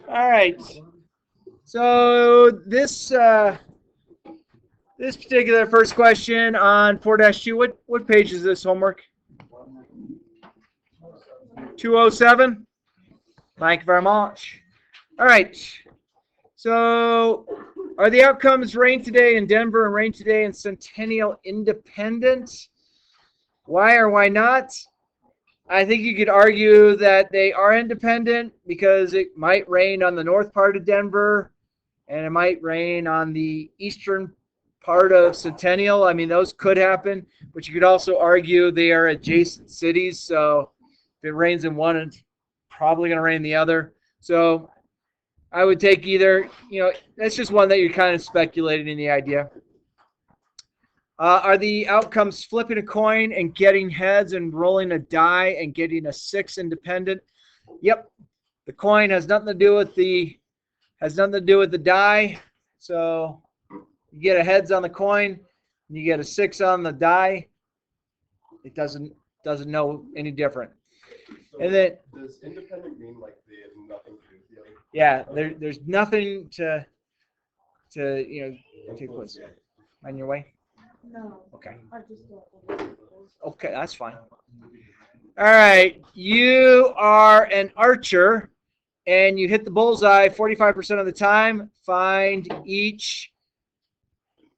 All right. So this particular first question on 4-2, what page is this homework? 207. Thank you very much. All right. So are the outcomes rain today in Denver and rain today in Centennial independent? Why or why not? I think you could argue that they are independent because it might rain on the north part of Denver and it might rain on the eastern part of Centennial. I mean, those could happen, but you could also argue they are adjacent cities. So if it rains in one, it's probably going to rain in the other. So I would take either. That's just one that you're kind of speculating in the idea. Are the outcomes flipping a coin and getting heads and rolling a die and getting a 6 independent? Yep. The coin has nothing to do with the die. So you get a heads on the coin and you get a 6 on the die. It doesn't know any different. So and then does independent mean like they have nothing to do with the other? Yeah, there's nothing to take place. On your way? No. Okay. I just Okay, that's fine. All right, you are an archer, and you hit the bullseye 45% of the time. Find each,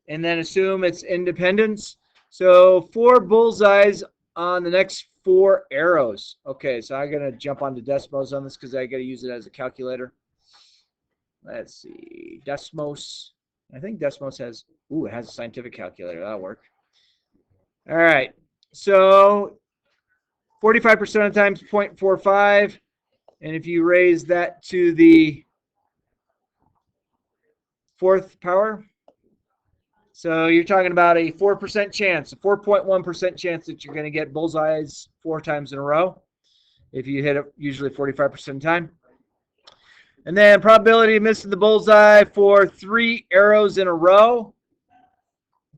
and then assume it's independence. So 4 bullseyes on the next 4 arrows. Okay, so I'm gonna jump onto Desmos on this because I gotta use it as a calculator. Let's see, Desmos. I think Desmos has. Ooh, it has a scientific calculator. That'll work. All right, so 45% of the time is 0.45, and if you raise that to the 4th power, so you're talking about a 4% chance, a 4.1% chance that you're going to get bullseyes 4 times in a row if you hit it usually 45% of the time. And then probability of missing the bullseye for 3 arrows in a row.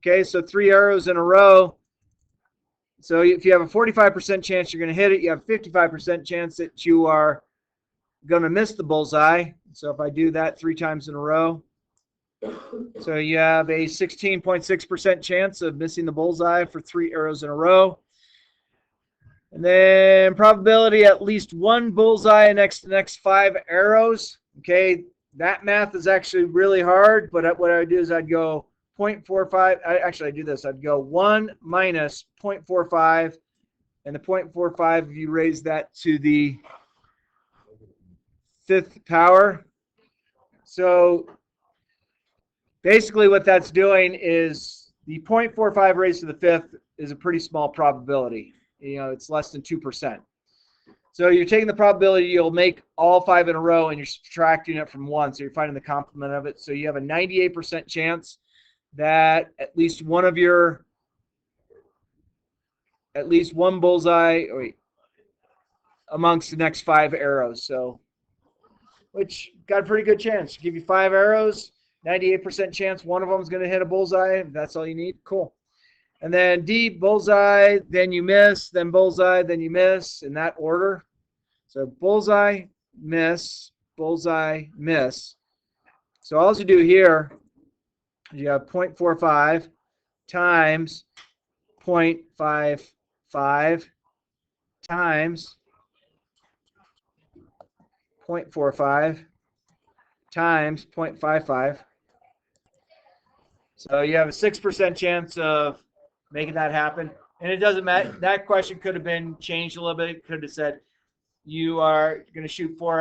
Okay, so 3 arrows in a row. So if you have a 45% chance you're going to hit it, you have a 55% chance that you are going to miss the bullseye. So if I do that 3 times in a row, so you have a 16.6% chance of missing the bullseye for 3 arrows in a row. And then probability at least 1 bullseye next to the next 5 arrows. Okay, that math is actually really hard, but what I would do is I'd go 0.45. I do this. I'd go 1 minus 0.45, and the 0.45, if you raise that to the 5th power. So basically what that's doing is the 0.45 raised to the 5th is a pretty small probability. It's less than 2%. So you're taking the probability you'll make all 5 in a row and you're subtracting it from 1. So you're finding the complement of it. So you have a 98% chance that at least one bullseye amongst the next 5 arrows. So, which got a pretty good chance. Give you 5 arrows, 98% chance one of them is going to hit a bullseye. If that's all you need, cool. And then D, bullseye, then you miss, then bullseye, then you miss, in that order. So bullseye, miss, bullseye, miss. So all you do here is you have 0.45 times 0.55 times 0.45 times 0.55. So you have a 6% chance of making that happen. And it doesn't matter. That question could have been changed a little bit. It could have said you are going to shoot 4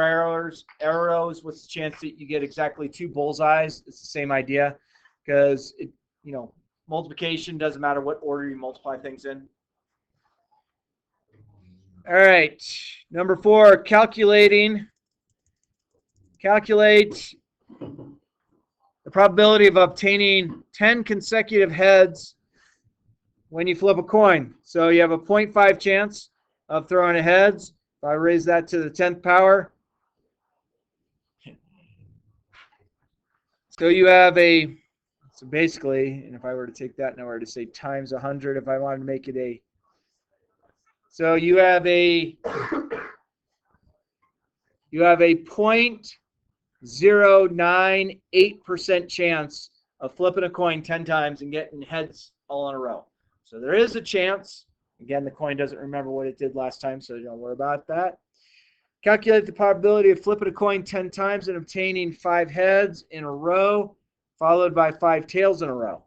arrows. What's the chance that you get exactly 2 bullseyes? It's the same idea because multiplication doesn't matter what order you multiply things in. All right, number 4, calculate the probability of obtaining 10 consecutive heads when you flip a coin. So you have a 0.5 chance of throwing a heads. If I raise that to the 10th power. So you have so basically, and if I were to take that and I were to say times 100, if I wanted to make it so you have a 0.5 0.098% chance of flipping a coin 10 times and getting heads all in a row. So there is a chance. Again, the coin doesn't remember what it did last time, so don't worry about that. Calculate the probability of flipping a coin 10 times and obtaining 5 heads in a row, followed by 5 tails in a row.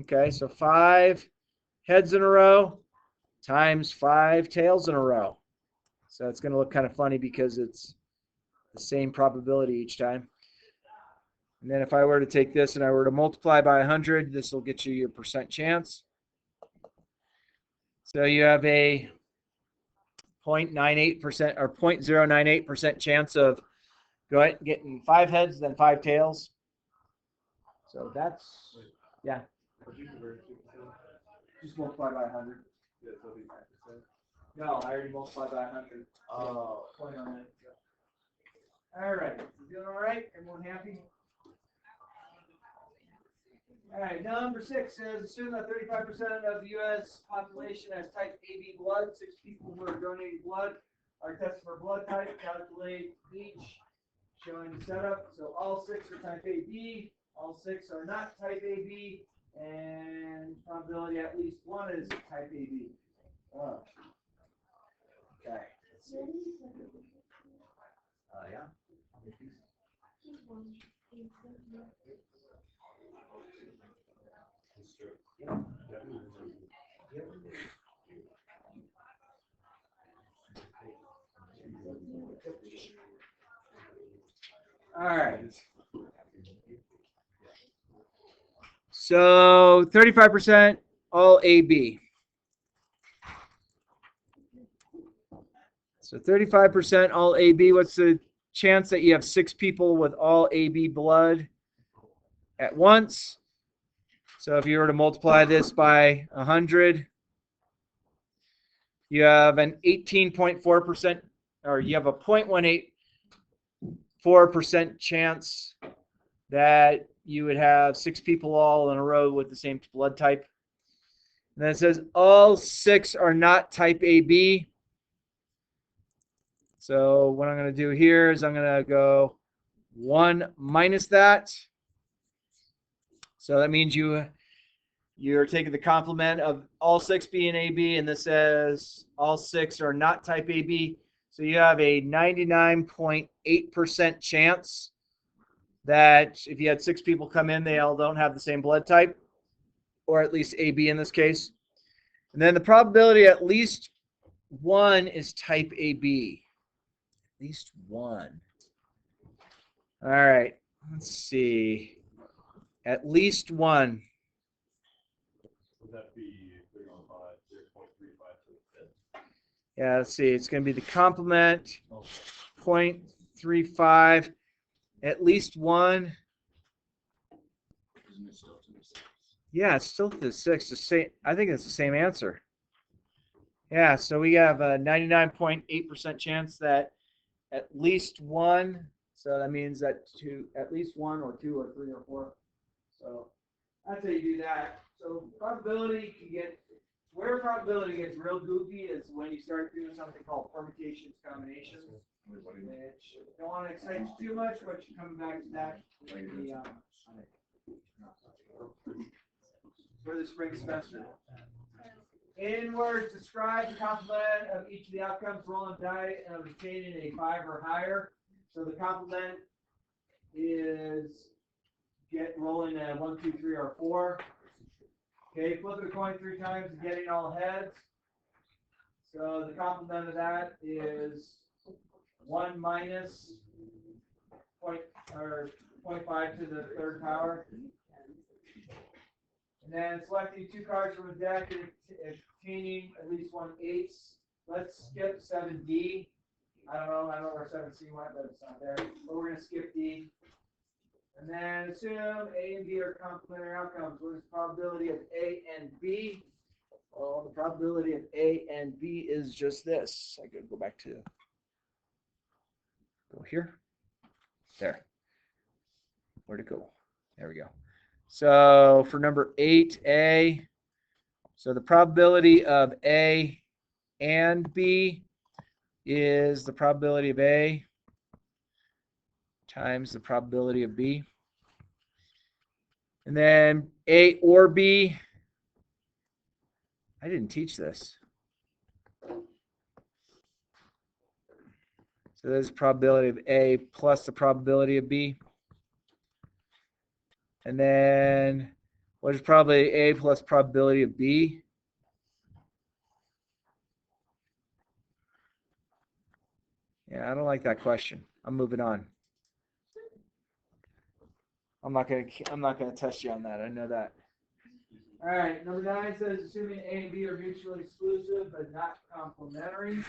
Okay, so 5 heads in a row times 5 tails in a row. So it's going to look kind of funny because it's the same probability each time. And then if I were to take this and I were to multiply by 100, this will get you your percent chance. So you have a 0.98% or 0.098% chance of getting 5 heads, then 5 tails. So that's, yeah. Just multiply by 100. Yeah, so it'll be 5%. No, I already multiplied by 100. Oh. Point on it. All right. You doing all right? Everyone happy? All right. Number 6 says assume that 35% of the U.S. population has type AB blood. 6 people who are donating blood are tested for blood type. Calculate each. Showing the setup. So all 6 are type AB. All 6 are not type AB. And probability at least one is type AB. Oh. Okay. Let's see. Yeah. That's true. Yep. All right. So 35% all AB. So 35% all AB. What's the chance that you have 6 people with all AB blood at once? So if you were to multiply this by 100, you have an 18.4%, or you have a 0.184% chance that you would have 6 people all in a row with the same blood type. And then it says all 6 are not type AB. So what I'm going to do here is I'm going to go 1 minus that. So that means you're taking the complement of all 6 being AB, and this says all 6 are not type AB. So you have a 99.8% chance that if you had 6 people come in, they all don't have the same blood type, or at least AB in this case. And then the probability at least one is type AB. At least one. All right, let's see. At least one. Would that be 0.35 to the fifth? Yeah, let's see. It's going to be the complement, 0.35. At least one. Yeah, it's still to the 6. The same. I think it's the same answer. Yeah, so we have a 99.8% chance that at least one. So that means that at least 1 or 2 or 3 or 4. So that's how you do that. So probability can get, where probability gets real goofy is when you start doing something called permutations, combinations. Which don't want to excite you too much, but you're coming back to that for the spring semester. In words, describe the complement of each of the outcomes, rolling die and obtaining a 5 or higher. So the complement is rolling a 1, 2, 3, or 4. Okay, flipping a coin 3 times and getting all heads. So the complement of that is 1 minus 0.5 to the 3rd power. And then selecting 2 cards from a deck and obtaining at least 1 ace. Let's skip 7D. I don't know where 7C went, but it's not there. But we're going to skip D. And then assume A and B are complementary outcomes. What is the probability of A and B? Well, the probability of A and B is just this. I could go back to go here. There. Where'd it go? There we go. So for number 8A, so the probability of A and B is the probability of A times the probability of B. And then A or B. I didn't teach this. So there's the probability of A plus the probability of B. And then what is probability A plus probability of B? Yeah, I don't like that question. I'm moving on. I'm not gonna test you on that. I know that. All right, number 9 says assuming A and B are mutually exclusive but not complementary.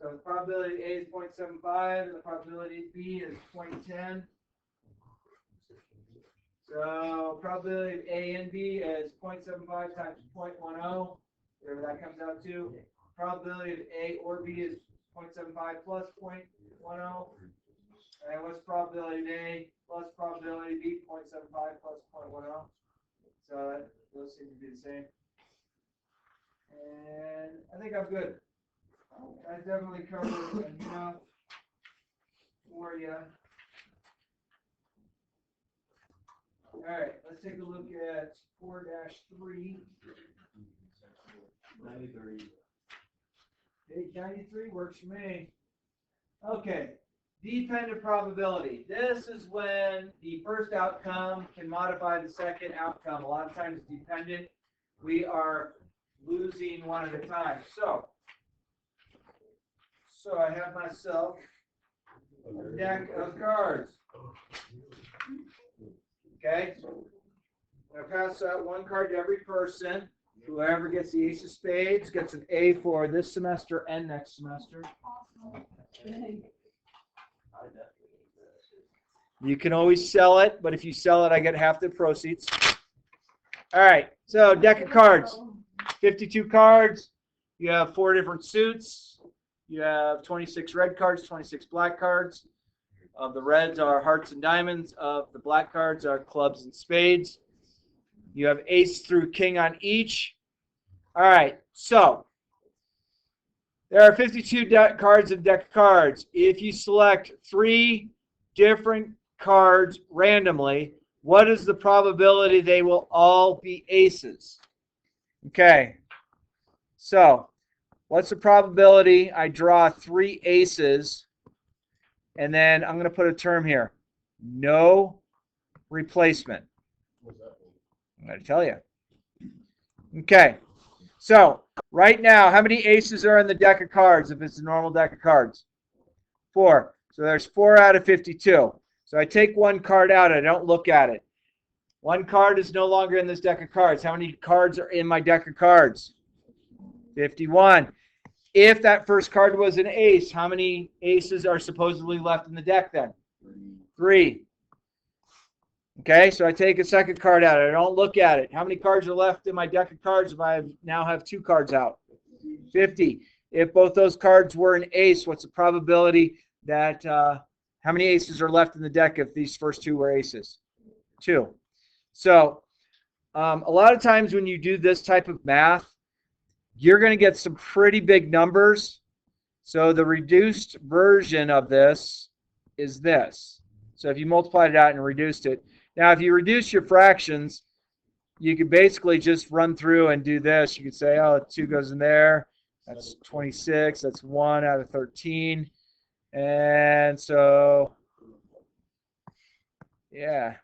So the probability A is 0.75 and the probability B is 0.10. So probability of A and B is 0.75 times 0.10, whatever that comes out to. Probability of A or B is 0.75 plus 0.10. And what's probability of A plus probability of B? 0.75 plus 0.10. So those seem to be the same. And I think I'm good. That definitely covers enough for you. All right, let's take a look at 4-3. 93. Page 93 works for me. Okay, dependent probability. This is when the first outcome can modify the second outcome. A lot of times dependent, we are losing one at a time. So I have myself a deck of cards. Okay, I'm going to pass out one card to every person. Whoever gets the ace of spades gets an A for this semester and next semester. You can always sell it, but if you sell it, I get half the proceeds. All right, so deck of cards. 52 cards. You have 4 different suits. You have 26 red cards, 26 black cards. Of the reds are hearts and diamonds. Of the black cards are clubs and spades. You have ace through king on each. All right, so there are 52 cards in deck of cards. If you select 3 different cards randomly, what is the probability they will all be aces? Okay, so what's the probability I draw 3 aces, and then I'm going to put a term here, no replacement. What's that mean? I'm going to tell you. Okay, so right now, how many aces are in the deck of cards if it's a normal deck of cards? 4. So there's 4 out of 52. So I take one card out, I don't look at it. One card is no longer in this deck of cards. How many cards are in my deck of cards? 51. If that first card was an ace, how many aces are supposedly left in the deck then? 3. Okay, so I take a second card out. I don't look at it. How many cards are left in my deck of cards if I now have 2 cards out? 50. If both those cards were an ace, what's the probability that how many aces are left in the deck if these first 2 were aces? 2. So a lot of times when you do this type of math, you're going to get some pretty big numbers. So the reduced version of this is this. So if you multiplied it out and reduced it. Now, if you reduce your fractions, you could basically just run through and do this. You could say, oh, 2 goes in there. That's 26. That's 1 out of 13. And so, yeah.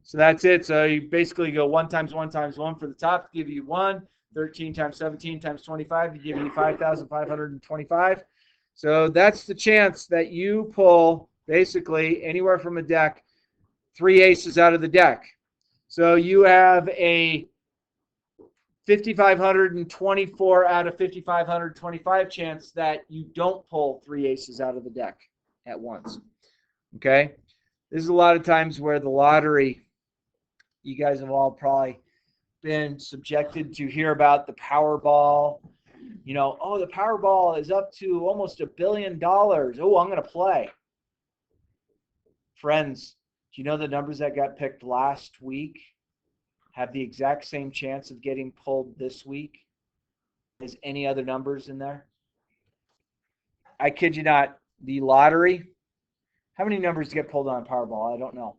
So that's it. So you basically go 1 times 1 times 1 for the top to give you 1. 13 times 17 times 25 to give you 5,525. So that's the chance that you pull basically anywhere from a deck 3 aces out of the deck. So you have a 5,524 out of 5,525 chance that you don't pull 3 aces out of the deck at once. Okay? This is a lot of times where the lottery, you guys have all probably been subjected to hear about the Powerball. You know, oh, the Powerball is up to almost $1 billion. Oh, I'm going to play. Friends, do you know the numbers that got picked last week have the exact same chance of getting pulled this week as any other numbers in there? I kid you not. The lottery How many numbers get pulled on a Powerball? I don't know.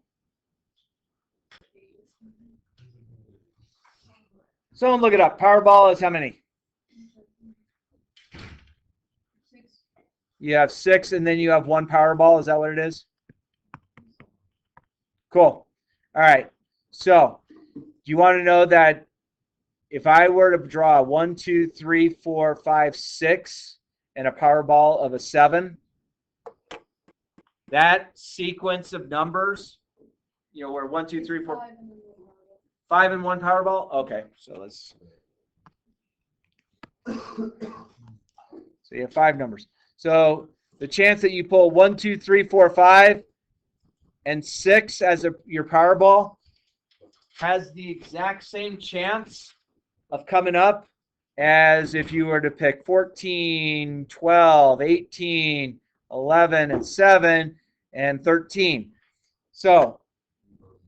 Someone look it up. Powerball is how many? You have 6, and then you have 1 Powerball. Is that what it is? Cool. All right. So, do you want to know that if I were to draw 1, 2, 3, 4, 5, 6, and a Powerball of a 7, that sequence of numbers, where 1, 2, 3, 4, 5 and 1 Powerball? Okay. So let's. So you have 5 numbers. So the chance that you pull 1, 2, 3, 4, 5, and 6 as your Powerball has the exact same chance of coming up as if you were to pick 14, 12, 18, 11, and 7, and 13. So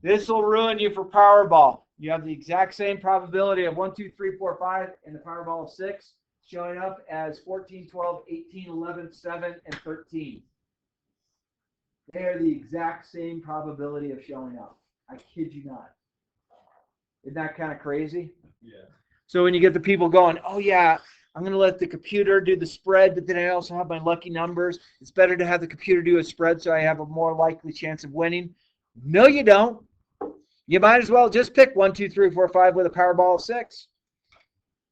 this will ruin you for Powerball. You have the exact same probability of 1, 2, 3, 4, 5 in the Powerball of 6 showing up as 14, 12, 18, 11, 7, and 13. They are the exact same probability of showing up. I kid you not. Isn't that kind of crazy? Yeah. So when you get the people going, oh yeah, I'm going to let the computer do the spread, but then I also have my lucky numbers. It's better to have the computer do a spread so I have a more likely chance of winning. No, you don't. You might as well just pick 1, 2, 3, 4, 5 with a Powerball of 6.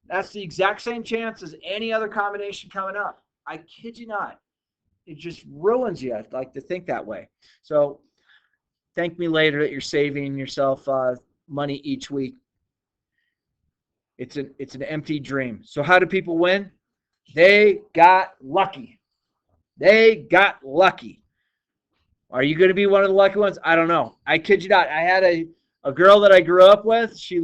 That's the exact same chance as any other combination coming up. I kid you not. It just ruins you. I'd like to think that way. So thank me later that you're saving yourself money each week. It's an empty dream. So how do people win? They got lucky. They got lucky. Are you going to be one of the lucky ones? I don't know. I kid you not. I had a girl that I grew up with. She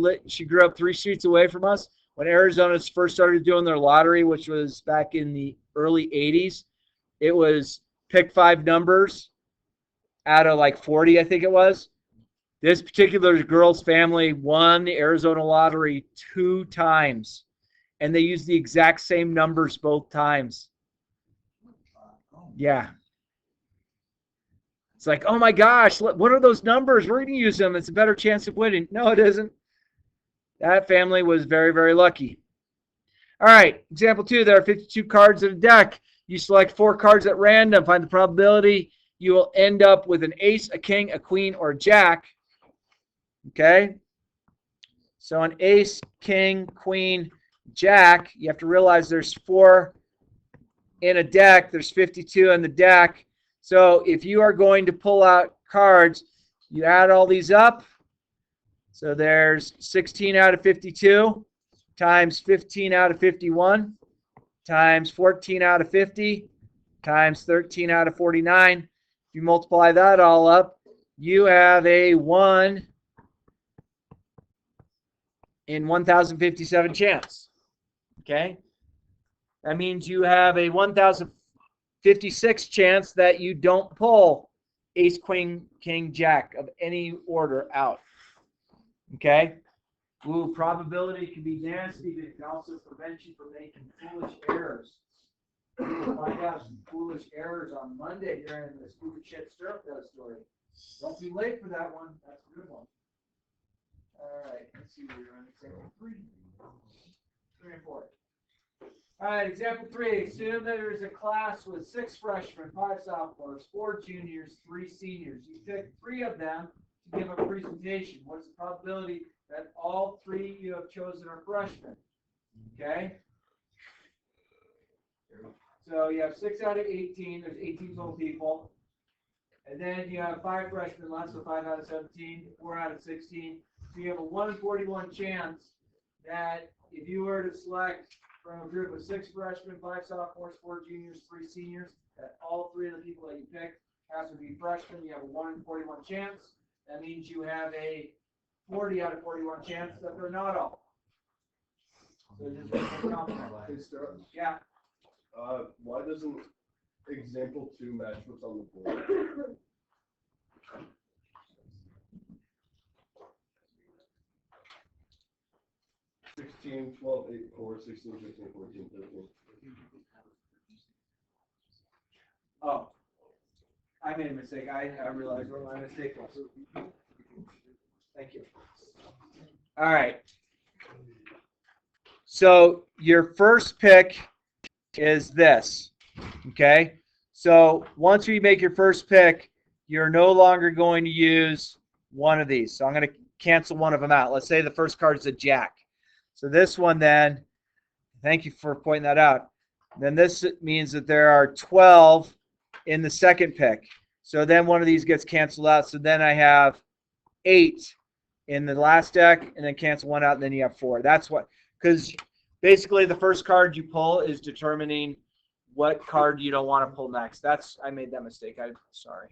grew up 3 streets away from us. When Arizona first started doing their lottery, which was back in the early 80s, it was pick 5 numbers out of like 40, I think it was. This particular girl's family won the Arizona lottery 2 times, and they used the exact same numbers both times. Yeah. It's like, oh my gosh, what are those numbers? We're going to use them. It's a better chance of winning. No, it isn't. That family was very, very lucky. All right, example 2, there are 52 cards in a deck. You select 4 cards at random. Find the probability you will end up with an ace, a king, a queen, or a jack. Okay? So an ace, king, queen, jack, you have to realize there's 4 in a deck. There's 52 in the deck. So if you are going to pull out cards, you add all these up. So there's 16 out of 52 times 15 out of 51 times 14 out of 50 times 13 out of 49. If you multiply that all up, you have a 1 in 1,057 chance. Okay? That means you have a 1,056 chance that you don't pull ace, queen, king, jack of any order out. Okay? Ooh, probability can be nasty, but it can also prevent you from making foolish errors. We'll find out some foolish errors on Monday during the stupid shit syrup story. Don't be late for that one. That's a good one. All right, let's see what we're on. Example 3. 3 and 4. All right, example 3. Assume that there is a class with 6 freshmen, 5 sophomores, 4 juniors, 3 seniors. You pick 3 of them to give a presentation. What's the probability that all 3 you have chosen are freshmen? Okay? So you have 6 out of 18. There's 18 total people. And then you have 5 freshmen left, so 5 out of 17, 4 out of 16. So you have a 1 in 41 chance that if you were to select from a group of 6 freshmen, 5 sophomores, 4 juniors, 3 seniors, that all 3 of the people that you picked have to be freshmen. You have a 1 in 41 chance. That means you have a 40 out of 41 chance that they're not all. So just make it complicated. Yeah. Why doesn't example 2 match what's on the board? 16, 12, 8, 4, 16, 15, 14, 13. Oh. I made a mistake. I realized where my mistake was. Thank you. All right. So your first pick is this. Okay. So once you make your first pick, you're no longer going to use one of these. So I'm going to cancel one of them out. Let's say the first card is a jack. So this one then, thank you for pointing that out. Then this means that there are 12 in the second pick. So then one of these gets canceled out. So then I have 8 in the last deck, and then cancel one out, and then you have 4. That's what, because basically the first card you pull is determining what card you don't want to pull next. I made that mistake. I'm sorry.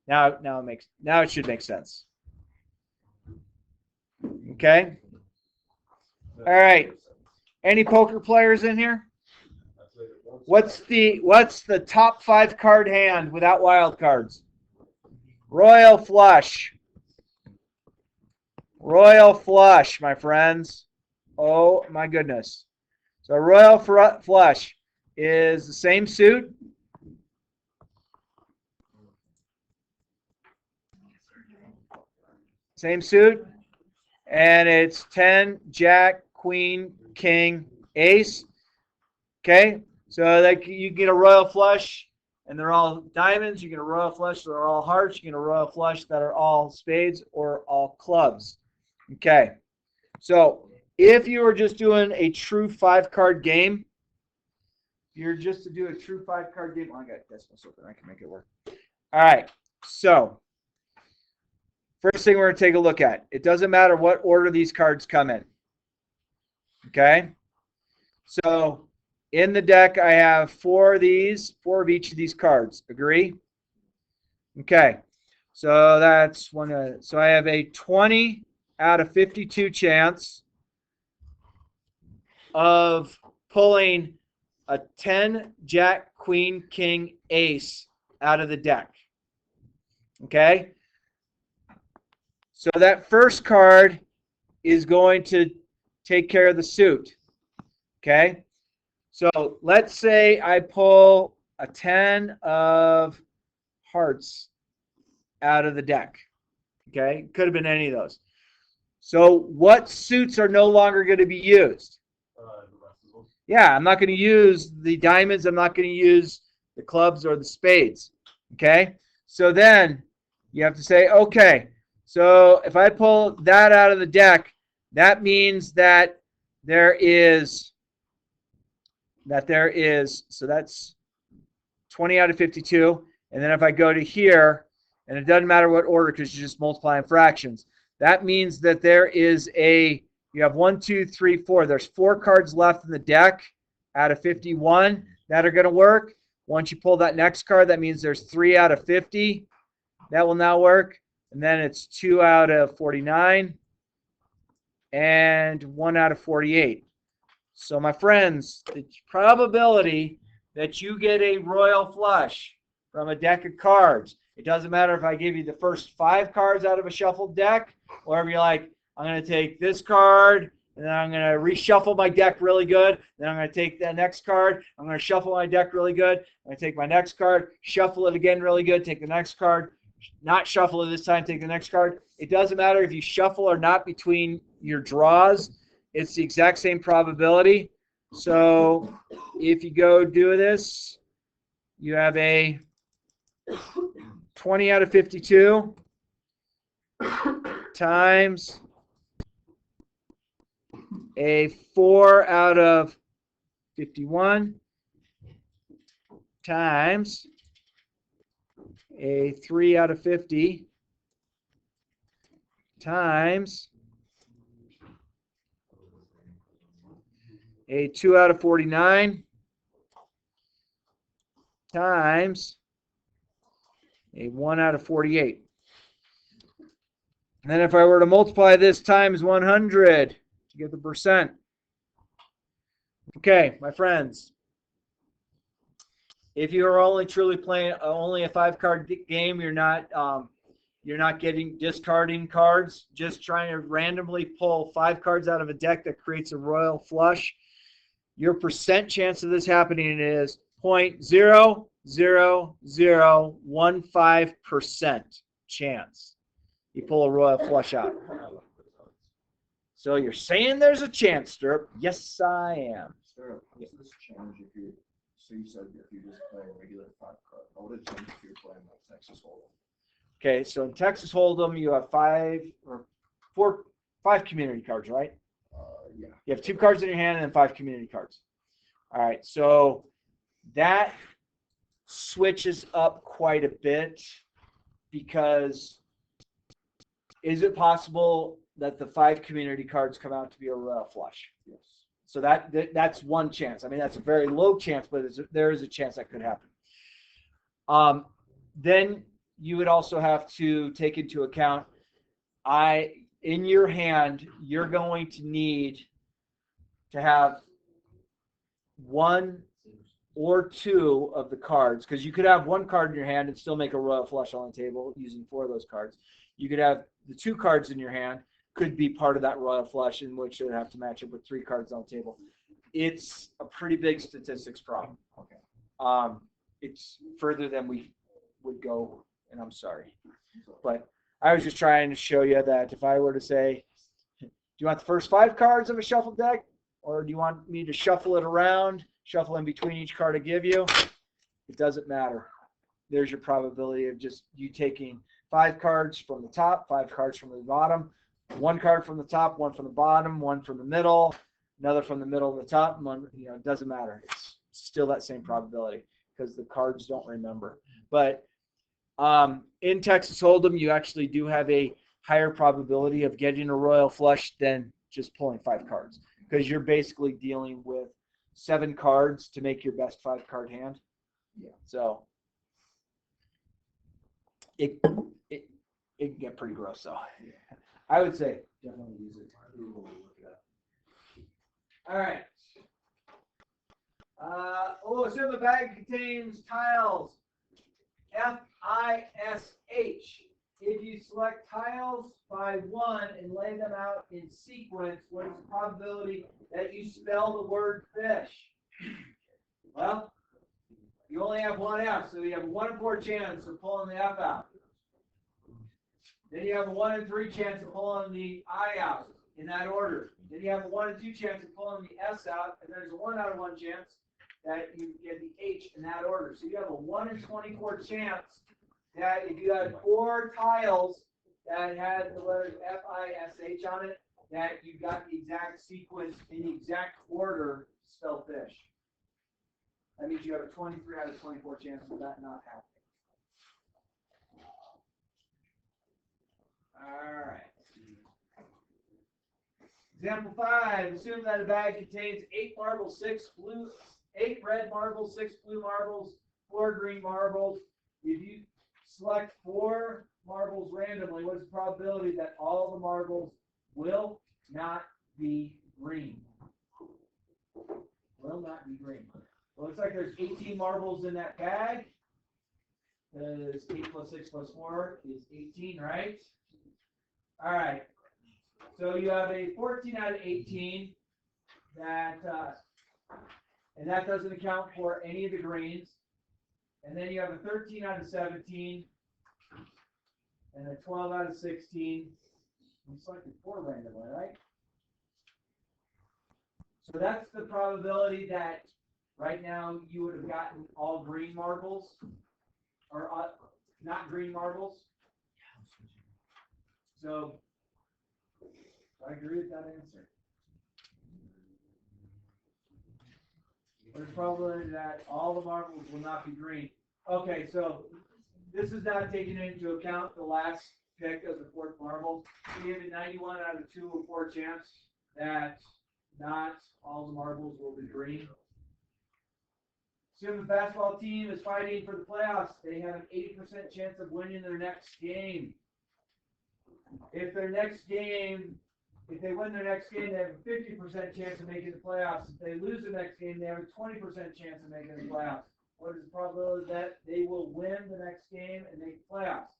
Now it should make sense. Okay. All right. Any poker players in here? What's the top 5 card hand without wild cards? Royal flush. Royal flush, my friends. Oh my goodness. So royal flush is the same suit. Same suit. And it's 10, jack, queen, king, ace. Okay. So like you get a royal flush and they're all diamonds. You get a royal flush that are all hearts. You get a royal flush that are all spades or all clubs. Okay. So if you were just doing a true 5-card game, you're just to do a true 5-card game. Oh, I got decimals open. I can make it work. All right. So first thing we're going to take a look at. It doesn't matter what order these cards come in. Okay. So in the deck, I have 4 of each of these cards. Agree? Okay. So that's one. So I have a 20 out of 52 chance of pulling a 10, jack, queen, king, ace out of the deck. Okay. So that first card is going to take care of the suit. Okay. So let's say I pull a 10 of hearts out of the deck. Okay. Could have been any of those. So what suits are no longer going to be used? Yeah, I'm not going to use the diamonds. I'm not going to use the clubs or the spades. Okay. So then you have to say, okay, so if I pull that out of the deck, that means that there is, so that's 20 out of 52. And then if I go to here, and it doesn't matter what order because you're just multiplying fractions, that means that there is you have 1, 2, 3, 4. There's 4 cards left in the deck out of 51 that are going to work. Once you pull that next card, that means there's 3 out of 50 that will now work. And then it's 2 out of 49 and 1 out of 48. So my friends, the probability that you get a royal flush from a deck of cards, it doesn't matter if I give you the first 5 cards out of a shuffled deck, or if you're like, I'm going to take this card, and then I'm going to reshuffle my deck really good. Then I'm going to take the next card. I'm going to shuffle my deck really good. I'm going to take my next card, shuffle it again really good, take the next card, not shuffle it this time, take the next card. It doesn't matter if you shuffle or not between your draws. It's the exact same probability. So if you go do this, you have a 20 out of 52 times a 4 out of 51 times a 3 out of 50 times a 2 out of 49 times a 1 out of 48. And then if I were to multiply this times 100 to get the percent. Okay, my friends. If you are only truly playing only a 5-card game, you're not discarding cards, just trying to randomly pull 5 cards out of a deck that creates a royal flush. Your percent chance of this happening is 0.0000000001. 0.0015% chance you pull a royal flush out. So you're saying there's a chance, Stirrup? Yes, I am. Stirrup, how does this change if you? So you said if you just play a regular 5 card, how would it change if you're playing like Texas Hold'em? Okay, so in Texas Hold'em, you have 5 community cards, right? Yeah. You have 2 cards in your hand and then 5 community cards. All right, so that switches up quite a bit because is it possible that the 5 community cards come out to be a royal flush? Yes. So that's one chance. I mean, that's a very low chance, but there is a chance that could happen. Then you would also have to take into account, in your hand, you're going to need to have 1 or 2 of the cards, because you could have 1 card in your hand and still make a royal flush on the table using 4 of those cards. You could have the 2 cards in your hand could be part of that royal flush, in which it would have to match up with 3 cards on the table. It's a pretty big statistics problem. Okay. It's further than we would go, and I'm sorry. But I was just trying to show you that if I were to say, do you want the first 5 cards of a shuffle deck, or do you want me to shuffle it around, shuffle in between each card I give you? It doesn't matter. There's your probability of just you taking 5 cards from the top, 5 cards from the bottom, 1 card from the top, 1 from the bottom, 1 from the middle, another from the middle to the top, and 1, it doesn't matter. It's still that same probability because the cards don't remember. But in Texas Hold'em, you actually do have a higher probability of getting a royal flush than just pulling 5 cards, because you're basically dealing with 7 cards to make your best 5-card hand. Yeah. So it can get pretty gross, though. Yeah. I would say definitely use it. All right. So the bag contains tiles FISH. If you select tiles by 1 and lay them out in sequence, what is the probability that you spell the word fish? Well, you only have 1 F, so you have a 1 in 4 chance of pulling the F out. Then you have a 1 in 3 chance of pulling the I out in that order. Then you have a 1 in 2 chance of pulling the S out, and there's a 1 out of 1 chance that you get the H in that order. So you have a 1 in 24 chance that if you had 4 tiles that had the letters FISH on it, that you got the exact sequence in the exact order to spell fish. That means you have a 23 out of 24 chance of that not happening. All right. Example 5. Assume that a bag contains 8 marbles, 8 red marbles, 6 blue marbles, 4 green marbles. If you select 4 marbles randomly, what is the probability that all the marbles will not be green? Will not be green. Well, looks like there's 18 marbles in that bag. That is 8 plus 6 plus 4 is 18, right? All right. So you have a 14 out of 18 that, and that doesn't account for any of the greens. And then you have a 13 out of 17 and a 12 out of 16. You selected 4 randomly, right? So that's the probability that right now you would have gotten all green marbles, or not green marbles. So I agree with that answer. There's probability that all the marbles will not be green. Okay, so this is not taking into account the last pick of the 4th marble. We have a 91 out of 204 chance that not all the marbles will be green. Assume the basketball team is fighting for the playoffs. They have an 80% chance of winning their next game. If they win their next game, they have a 50% chance of making the playoffs. If they lose the next game, they have a 20% chance of making the playoffs. What is the probability that they will win the next game and make the playoffs?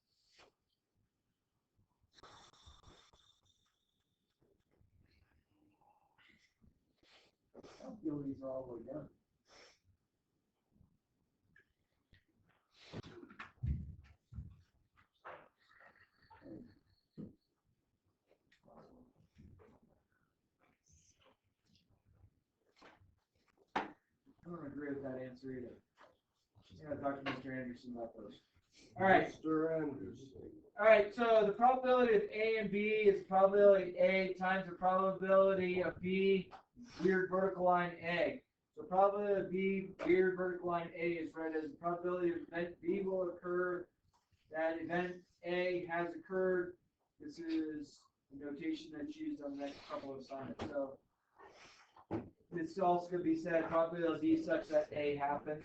I don't feel these are all the way done. answer either. I'm gonna talk to Mr. Anderson about those. All right. Mr. Anderson. All right, so the probability of A and B is probability A times the probability of B, weird vertical line A. So probability of B, weird vertical line A is read as the probability of event B will occur, that event A has occurred. This is the notation that's used on the next couple of assignments. So this also could be said probability of B such that A happens.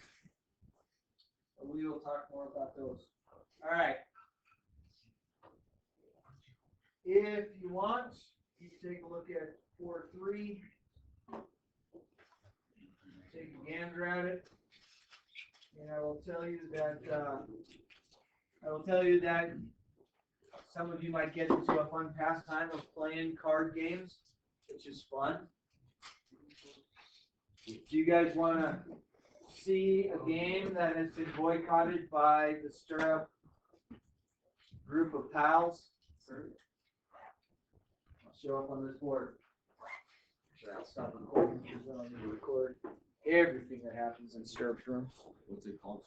But we will talk more about those. All right. If you want, you can take a look at 4.3. Take a gander at it, and I will tell you that some of you might get into a fun pastime of playing card games, which is fun. Do you guys want to see a game that has been boycotted by the Stirrup group of pals? I'll show up on this board. Sure, I'll stop recording because then I'll need to record everything that happens in Stirrup's room. What's it called?